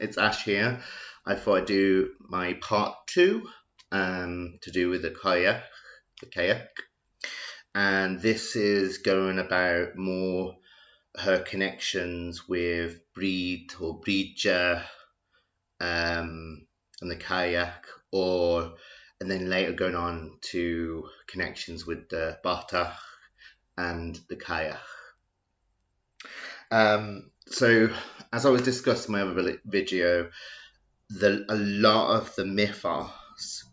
it's Ash here. I thought I'd do my part 2 to do with the Cailleach. And this is going about more her connections with Brìde or Brìde and the Cailleach, and then later going on to connections with the Bodach and the Cailleach. So as I was discussing in my other video, a lot of the mythos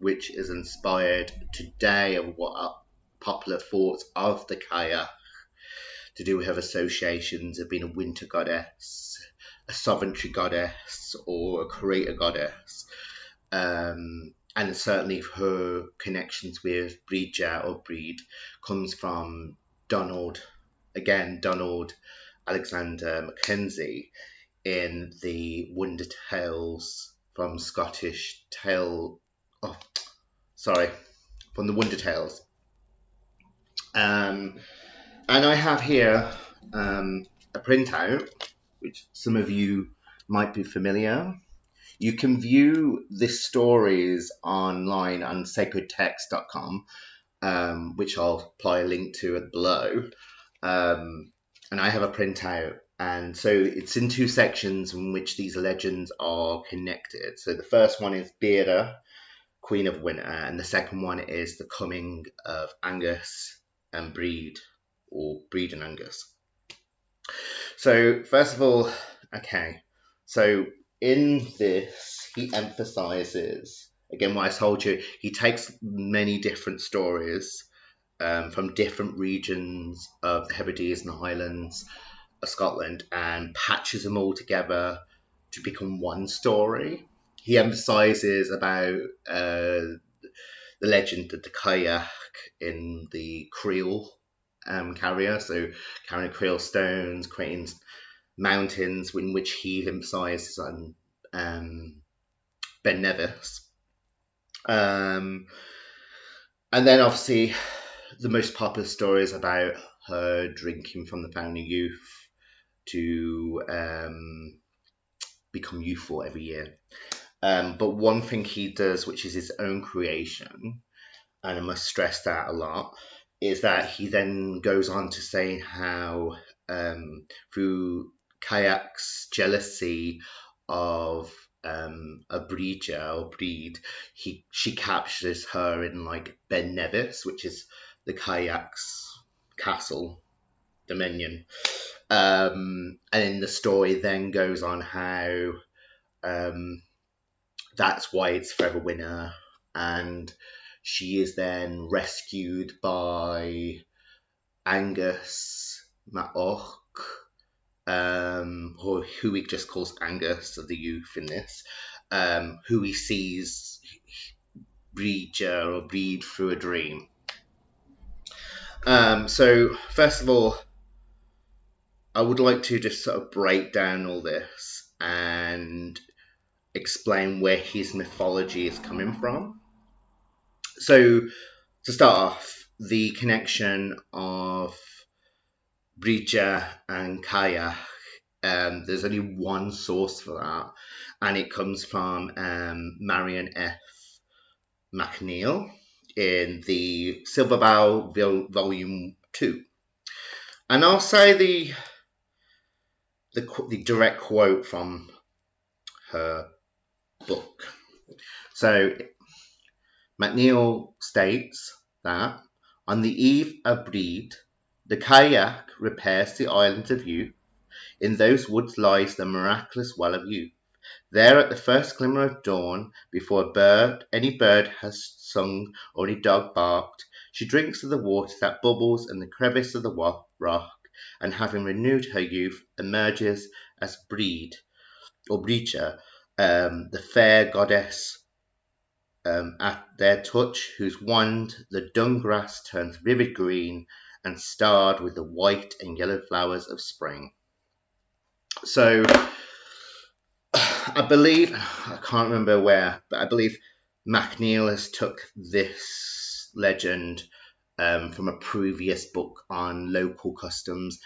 which is inspired today of what are popular thoughts of the Cailleach to do with her associations of being a winter goddess, a sovereignty goddess, or a creator goddess, and certainly her connections with Brìde or Brìde comes from Donald Alexander MacKenzie in the Wonder Tales from Scottish Tale. From the Wonder Tales. And I have here a printout, which some of you might be familiar. You can view the stories online on sacredtext.com, which I'll apply a link to below. And I have a printout. And so it's in 2 sections in which these legends are connected. So the first one is Brìde, Queen of Winter, and the second one is the coming of Angus and Brìde, or Brìde and Angus. So first of all, so in this, he emphasizes, again what I told you, he takes many different stories from different regions of the Hebrides and the Highlands of Scotland and patches them all together to become one story. He emphasizes about the legend of the Cailleach in the creel carrier, so carrying creel stones, creating mountains, in which he emphasizes on Ben Nevis. And then obviously the most popular story is about her drinking from the fountain of youth to become youthful every year. But one thing he does, which is his own creation, and I must stress that a lot, is that he then goes on to say how through Cailleach's jealousy of a Brìde or Brìde, she captures her in like Ben Nevis, which is the Cailleach's castle dominion. And then the story then goes on how that's why it's forever winter, and she is then rescued by Angus Maoch, who he just calls Angus of the youth in this, who he sees Brìde or Brìde through a dream. So first of all, I would like to just sort of break down all this and explain where his mythology is coming from. So to start off, the connection of Brìde and Cailleach, there's only one source for that, and it comes from Marion F. McNeill in the Silver Bough Volume 2. And I'll say the direct quote from her book. So McNeill states that on the eve of Brìde, the Cailleach repairs the island of youth. In those woods lies the miraculous well of youth. There at the first glimmer of dawn, before any bird has sung or any dog barked, she drinks of the water that bubbles in the crevice of the rock, and having renewed her youth, emerges as Brìde or Brìde, the fair goddess at their touch, whose wand the dung grass turns vivid green and starred with the white and yellow flowers of spring. So I believe, I can't remember where, but I believe McNeill has took this legend from a previous book on local customs,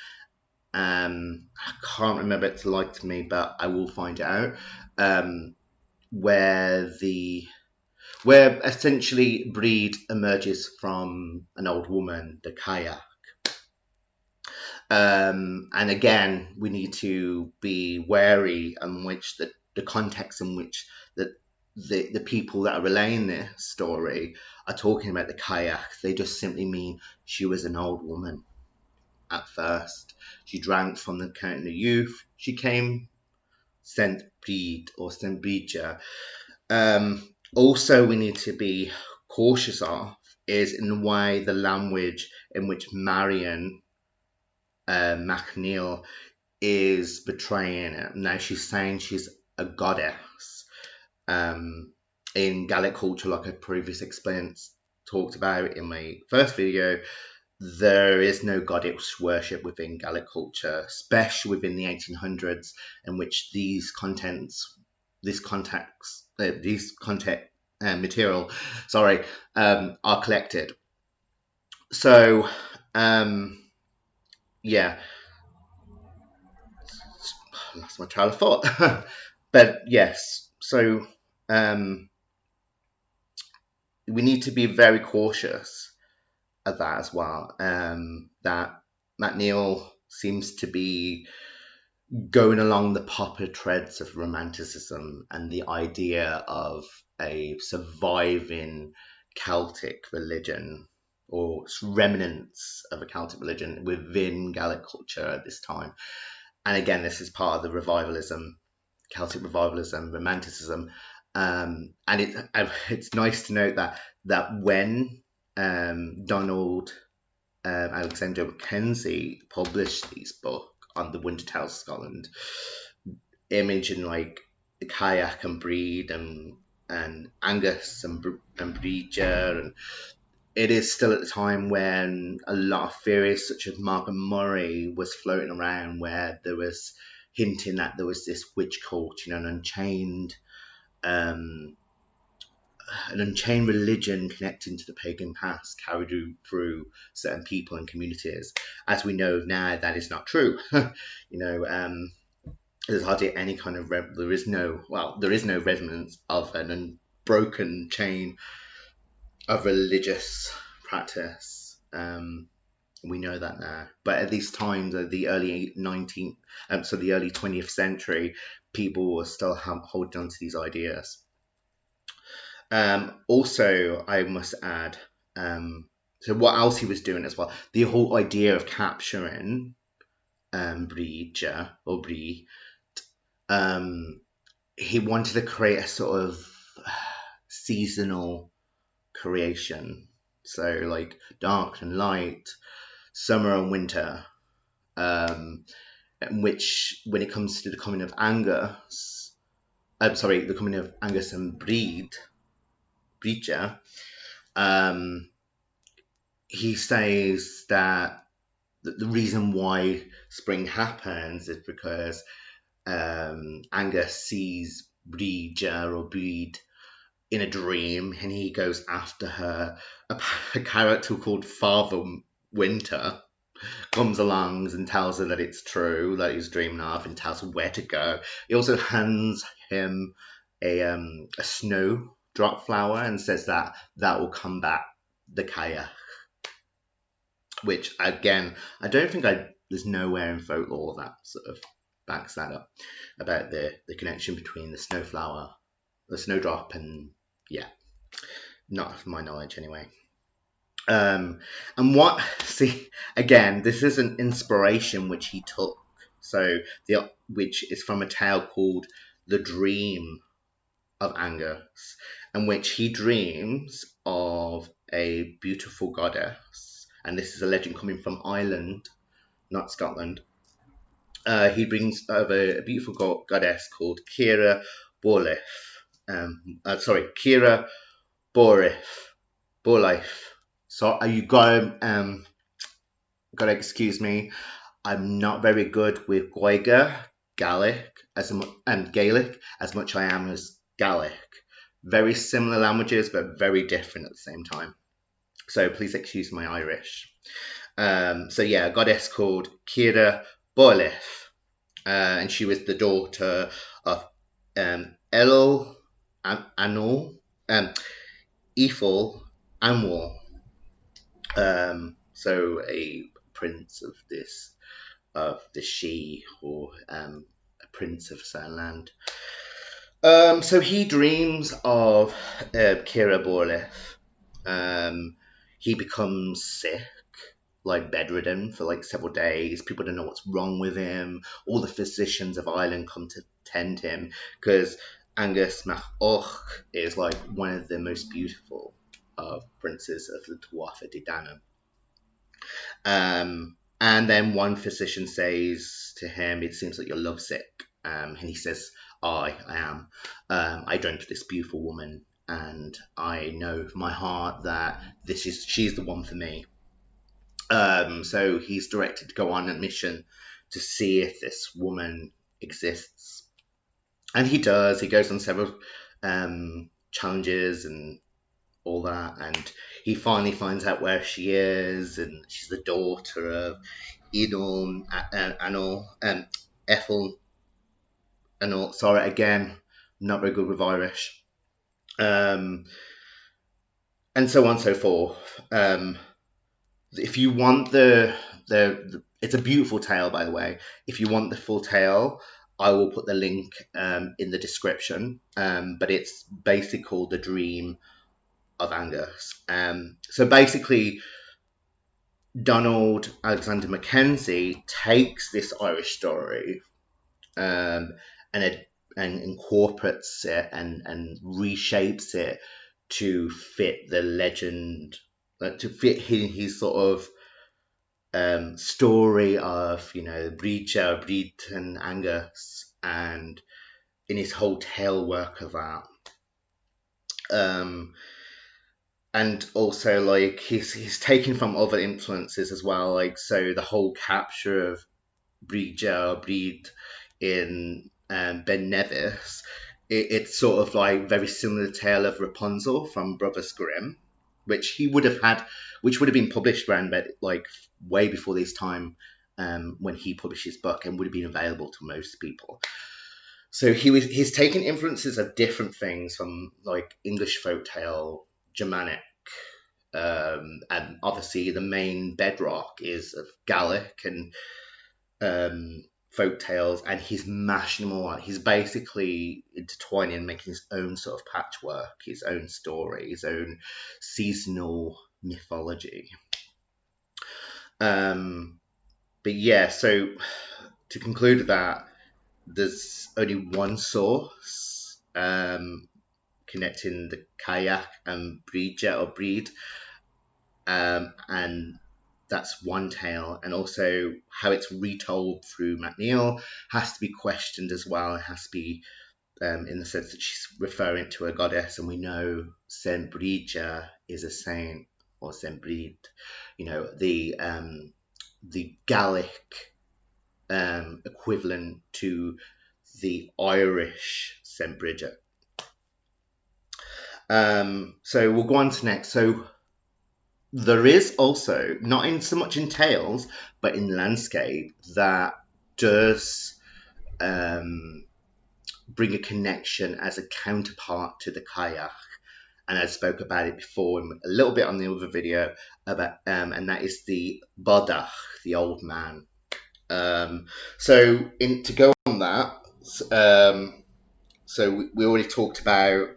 I can't remember it to like to me, but I will find it out. Where essentially Brìde emerges from an old woman, the kai-yock. And again, we need to be wary on which the context in which the people that are relaying this story are talking about the kai-yock. They just simply mean she was an old woman at first. She drank from the fountain of youth. She came Saint Brìde or Saint Brìde. Also, we need to be cautious of is in the way the language in which Marion MacNeil is betraying it. Now she's saying she's a goddess. In Gaelic culture, like I previously talked about in my first video, there is no goddess worship within Gaelic culture, especially within the 1800s, in which these material, are collected. So, yeah, I lost my trail of thought. But yes, so we need to be very cautious of that as well. That MacNeil seems to be going along the popular threads of romanticism and the idea of a surviving Celtic religion or remnants of a Celtic religion within Gaelic culture at this time. And again, this is part of the revivalism, Celtic revivalism, romanticism. And it's nice to note that when Donald Alexander MacKenzie published these books on the Winter Tales of Scotland, imaging like Cailleach and Brìde and Angus and Brìde, and it is still at the time when a lot of theories such as Margaret Murray was floating around, where there was hinting that there was this witch cult, an unchained religion connecting to the pagan past carried through certain people and communities. As we know now, that is not true. There's hardly any kind of there is no resonance of an unbroken chain of religious practice. We know that now, but at these times, the early 20th century, people were still holding on to these ideas. Also, I must add, so what else he was doing as well, the whole idea of capturing Brìde or Brìde, he wanted to create a sort of seasonal creation. So like dark and light, summer and winter, which when it comes to the coming of Angus and Brìde, he says that the reason why spring happens is because Angus sees Brìde or Brìde in a dream, and he goes after her. A character called Father Winter comes along and tells her that it's true, that he's dreaming of, and tells her where to go. He also hands him a snowdrop flower and says that will combat the Cailleach. Which, again, I don't think there's nowhere in folklore that sort of backs that up, about the connection between the snowflower, the snowdrop, and not from my knowledge anyway. And again, this is an inspiration which he took, which is from a tale called The Dream of Angus, in which he dreams of a beautiful goddess, and this is a legend coming from Ireland, not Scotland. He brings over a beautiful goddess called Ciara Borlife. Ciara Borlife. So you gotta excuse me. I'm not very good with Gaelic as much I am as Gaelic. Very similar languages, but very different at the same time. So please excuse my Irish. A goddess called Ciara Borleth, and she was the daughter of Elul, Anul, Ethel, Anwar. So a prince of the She, or a prince of a certain land. So he dreams of Kira Borleth. He becomes sick, like bedridden for like several days. People don't know what's wrong with him. All the physicians of Ireland come to tend him because Angus MacKenzie is like one of the most beautiful of princes of the Tuatha De Danann. And then one physician says to him, "It seems like you're lovesick." And he says, I am. I dreamt this beautiful woman, and I know from my heart that she's the one for me. So he's directed to go on a mission to see if this woman exists. And he does. He goes on several challenges and all that, and he finally finds out where she is, and she's the daughter of Ethel, sorry again, not very good with Irish, and so on and so forth. If you want it's a beautiful tale, by the way. If you want the full tale, I will put the link in the description. But it's basically called The Dream of Angus. So basically, Donald Alexander MacKenzie takes this Irish story and incorporates it and reshapes it to fit the legend, to fit his sort of story of, Brìde and Brìde and Angus, and in his whole tale work of that. And also, like, he's taken from other influences as well, like, so the whole capture of Brìde and Brìde in Ben Nevis, it's sort of like very similar to the tale of Rapunzel from Brothers Grimm, which would have been published around like way before this time, when he published his book, and would have been available to most people. So he's taken influences of different things from like English folktale, Germanic, and obviously the main bedrock is of Gaelic and folk tales, and he's mashing them all out. He's basically intertwining and making his own sort of patchwork, his own story, his own seasonal mythology. But yeah, so to conclude that, there's only one source connecting the Cailleach and Brìde or Brìde, and that's one tale, and also how it's retold through MacNeill has to be questioned as well. It has to be in the sense that she's referring to a goddess, and we know Saint Brìde is a saint, or Saint Brìde, the Gaelic equivalent to the Irish Saint Brigid. So we'll go on to next. So there is also, not in so much in tales, but in landscape, that does bring a connection as a counterpart to the Cailleach. And I spoke about it before a little bit on the other video about, and that is the Bodach, the old man. So to go on that, so we already talked about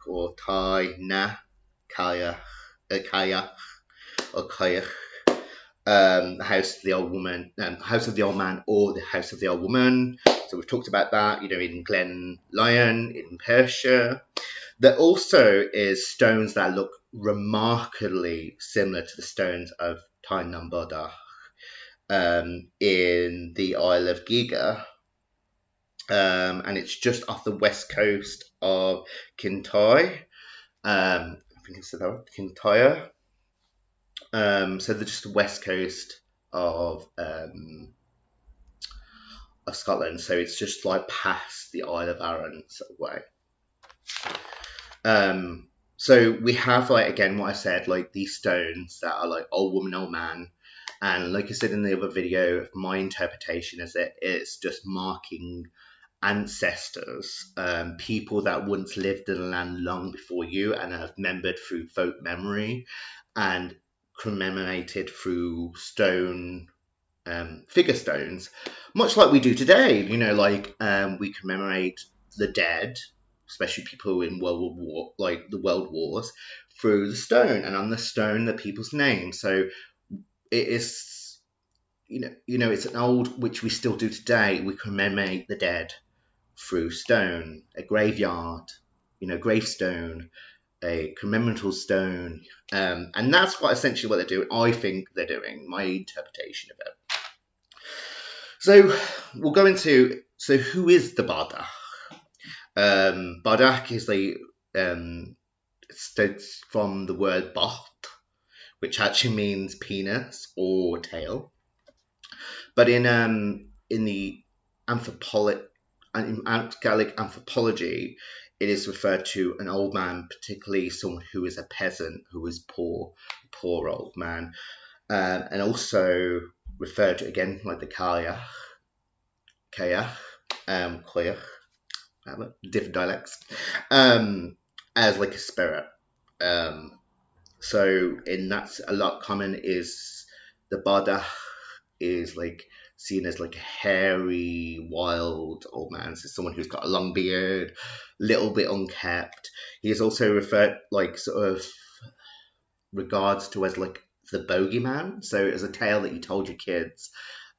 or Cailleach or Cailleach, the house of the old woman, house of the old man, or the house of the old woman. So we've talked about that, in Glen Lyon in Perthshire. There also is stones that look remarkably similar to the stones of Tyne na Bodach in the Isle of Giga. And it's just off the west coast of Kintyre. I think it's Kintyre. So they're just the west coast of Scotland. So it's just like past the Isle of Arran sort of way. So we have, like, again, what I said, like these stones that are like old woman, old man, And like I said in the other video, my interpretation is that it's just marking ancestors, people that once lived in the land long before you and have remembered through folk memory and commemorated through stone, figure stones, much like we do today. You know, like we commemorate the dead, especially people in like the World Wars, through the stone, and on the stone the people's names. So it is, it's an old, which we still do today. We commemorate the dead through stone, a graveyard, gravestone, a commemorative stone, and that's essentially what they're doing. I think they're doing, my interpretation of it. So we'll go into, so who is the Bodach? Bodach is states from the word bot, which actually means penis or tail. But in the Gaelic anthropology, it is referred to an old man, particularly someone who is a peasant, who is poor old man, and also referred to, again, like the Cailleach, Cailleach, different dialects, as like a spirit. So in that's a lot common is the Bodach is like seen as like a hairy, wild old man. So someone who's got a long beard, little bit unkept. He is also referred, like, sort of regards to as like the bogeyman. So it was a tale that you told your kids,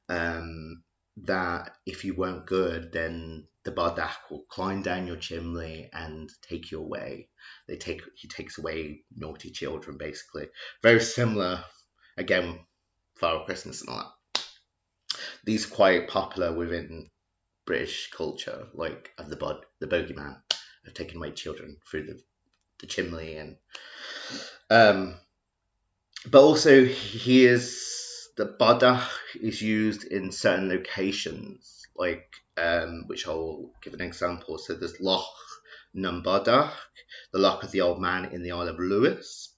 that if you weren't good, then the Bodach will climb down your chimney and take you away. He takes away naughty children, basically. Very similar, again, Father Christmas and all that. These are quite popular within British culture, like of the bogeyman, of taking away children through the chimney, and but also the Bodach is used in certain locations, like which I'll give an example. So there's Loch Bodach, the Loch of the Old Man in the Isle of Lewis.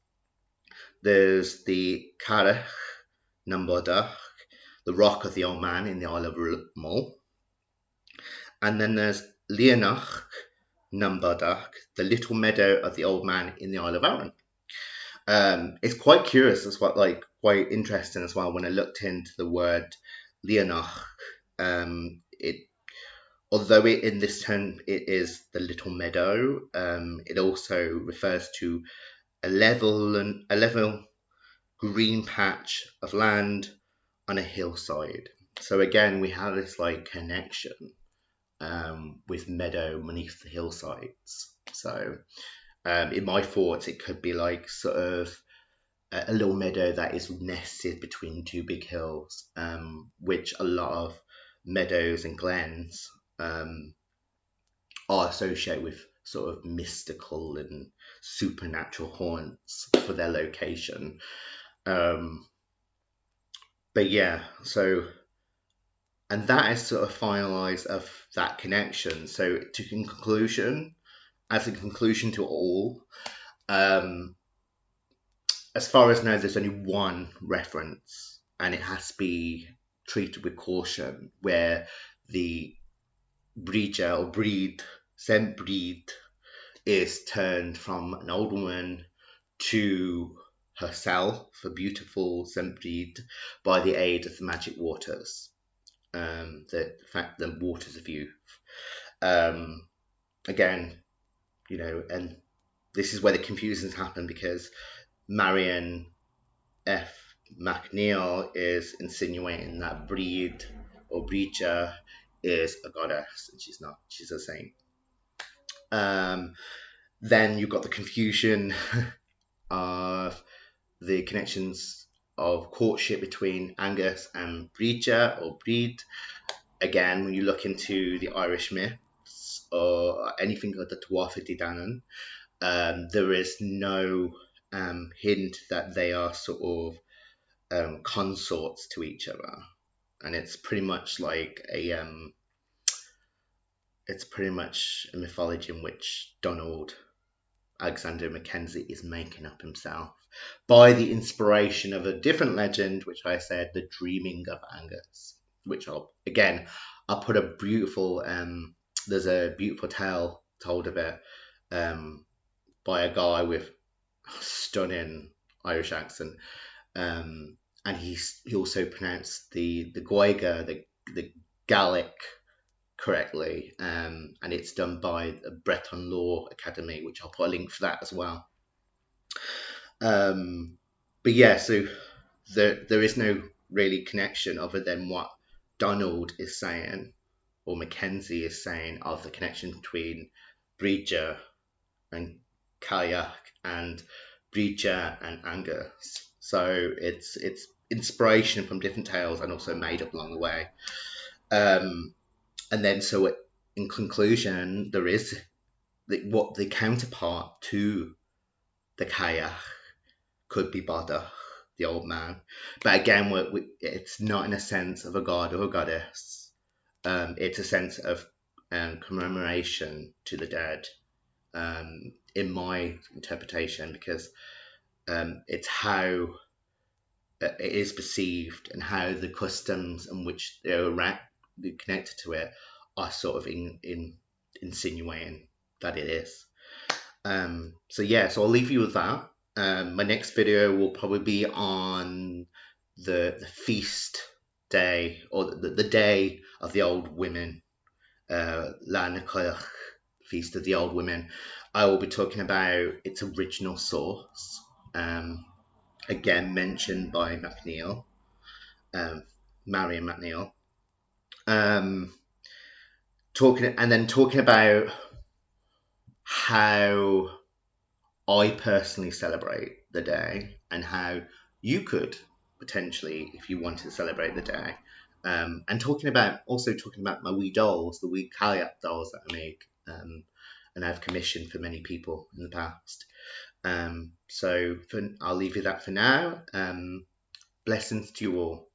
There's the Cailleach and Brìde, the Rock of the Old Man in the Isle of Mull. And then there's Cailleach and Brìde, the Little Meadow of the Old Man in the Isle of Arran. It's quite curious as well, like quite interesting as well, when I looked into the word Cailleach. Although in this term it is the little meadow, it also refers to a level green patch of land on a hillside. So again, we have this like connection with meadow beneath the hillsides. So in my thoughts, it could be like sort of a little meadow that is nested between two big hills, which a lot of meadows and glens are associated with sort of mystical and supernatural haunts for their location. But yeah, so, and that is sort of finalized of that connection. So in conclusion, as a conclusion to all, as far as I know, there's only one reference, and it has to be treated with caution, where the Brìde or Brìde, and Brìde, is turned from an old woman to herself, a beautiful Saint Brìde, by the aid of the magic waters, the waters of youth. Again, and this is where the confusions happen, because Marion F. McNeil is insinuating that Brìde or Brìde is a goddess, and she's not. She's a saint. Then you've got the confusion of the connections of courtship between Angus and Brìde or Brìde. Again, when you look into the Irish myths or anything like the Tuatha De Danann, there is no hint that they are sort of consorts to each other, and it's pretty much like it's pretty much a mythology in which Donald Alexander MacKenzie is making up himself by the inspiration of a different legend, which I said, the Dreaming of Angus, which I'll put a beautiful, there's a beautiful tale told of it by a guy with a stunning Irish accent. And he also pronounced the Goiga, the Gaelic correctly, and it's done by the Breton Law Academy, which I'll put a link for that as well. But yeah, so there is no really connection other than what Donald is saying, or Mackenzie is saying, of the connection between Brìde and Cailleach and Brìde and Angus. So it's inspiration from different tales and also made up along the way. And then, so in conclusion, there is what the counterpart to the Cailleach could be Bodach, the old man. But again, it's not in a sense of a god or a goddess. It's a sense of commemoration to the dead, in my interpretation, because it's how it is perceived and how the customs in which they're connected to it are sort of insinuating that it is. So I'll leave you with that. My next video will probably be on the feast day, or the day of the old women, Cailleach, Feast of the Old Women. I will be talking about its original source, again mentioned by MacNeil, Marion MacNeil. Talking about how I personally celebrate the day, and how you could potentially, if you wanted to celebrate the day, and talking about my wee dolls, the wee Cailleach dolls that I make, and I've commissioned for many people in the past. So I'll leave you that for now. Blessings to you all.